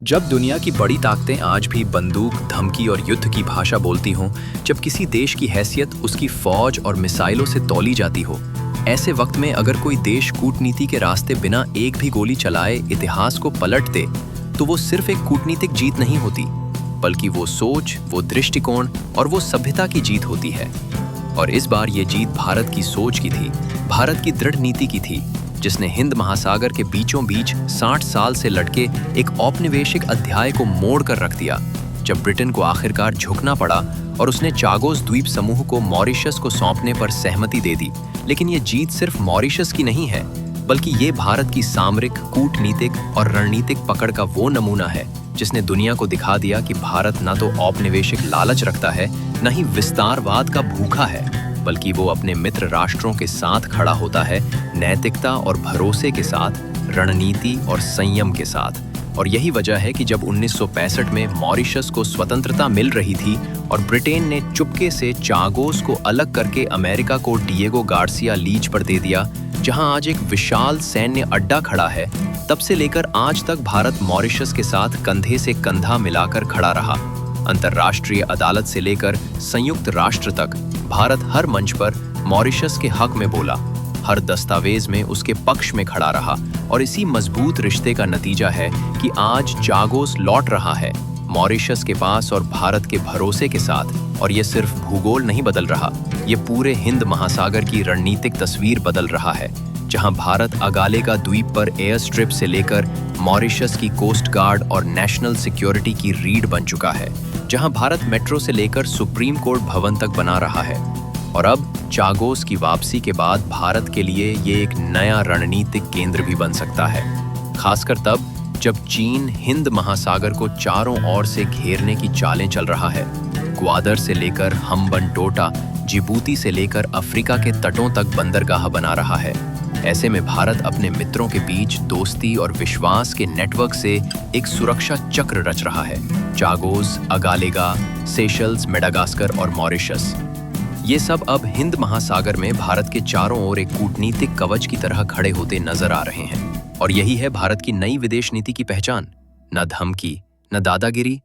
जब दुनिया की बड़ी ताकतें आज भी बंदूक, धमकी और युद्ध की भाषा बोलती हों, जब किसी देश की हैसियत उसकी फौज और मिसाइलों से तौली जाती हो, ऐसे वक्त में अगर कोई देश कूटनीति के रास्ते बिना एक भी गोली चलाए इतिहास को पलट दे, तो वो सिर्फ एक कूटनीतिक जीत नहीं होती, बल्कि वो सोच, वो दृष्टिकोण और वो सभ्यता की जीत होती है। और इस बार ये जीत भारत की सोच की थी, भारत की दृढ़ नीति की थी, जिसने हिंद महासागर के बीचों बीच 60 साल से लटके एक औपनिवेशिक अध्याय को मोड़ कर रख दिया, जब ब्रिटेन को आखिरकार झुकना पड़ा और उसने चागोस द्वीप समूह को मॉरिशस को सौंपने पर सहमति दे दी। लेकिन ये जीत सिर्फ मॉरिशस की नहीं है, बल्कि ये भारत की सामरिक, कूटनीतिक और रणनीतिक पकड़ का वो नमूना है जिसने दुनिया को दिखा दिया कि भारत न तो औपनिवेशिक लालच रखता है, न ही विस्तारवाद का भूखा है, बल्कि वो अपने मित्र राष्ट्रों के साथ खड़ा होता है, नैतिकता और भरोसे के साथ, रणनीति और संयम के साथ। और यही वजह है कि जब 1965 में मॉरिशस को स्वतंत्रता मिल रही थी और ब्रिटेन ने चुपके से चागोस को अलग करके अमेरिका को डिएगो गार्सिया लीज पर दे दिया, जहां आज एक विशाल सैन्य अड्डा खड़ा है, तब से लेकर आज तक भारत मॉरिशस के साथ कंधे से कंधा मिलाकर खड़ा रहा। अंतर्राष्ट्रीय अदालत से लेकर संयुक्त राष्ट्र तक भारत हर मंच पर मॉरिशस के हक में बोला, हर दस्तावेज में उसके पक्ष में खड़ा रहा। और इसी मजबूत रिश्ते का नतीजा है कि आज चागोस लौट रहा है मॉरिशस के पास और भारत के भरोसे के साथ। और ये सिर्फ भूगोल नहीं बदल रहा, ये पूरे हिंद महासागर की रणनीतिक तस्वीर बदल रहा है, जहां भारत अगालेगा द्वीप पर एयर स्ट्रिप से लेकर मॉरिशस की कोस्ट गार्ड और नेशनल सिक्योरिटी की रीढ़ बन चुका है, जहां भारत मेट्रो से लेकर सुप्रीम कोर्ट भवन तक बना रहा है। और अब चागोस की वापसी के बाद भारत के लिए ये एक नया रणनीतिक केंद्र भी बन सकता है, खासकर तब जब चीन हिंद महासागर को चारों ओर से घेरने की चालें चल रहा है। ग्वादर से लेकर हम्बनटोटा, जिबूती से लेकर अफ्रीका के तटों तक बंदरगाह बना रहा है। ऐसे में भारत अपने मित्रों के बीच दोस्ती और विश्वास के नेटवर्क से एक सुरक्षा चक्र रच रहा है। चागोस, अगालेगा, सेशल्स, मेडागास्कर और मॉरिशस, ये सब अब हिंद महासागर में भारत के चारों ओर एक कूटनीतिक कवच की तरह खड़े होते नजर आ रहे हैं। और यही है भारत की नई विदेश नीति की पहचान, न धमकी, न दादागिरी,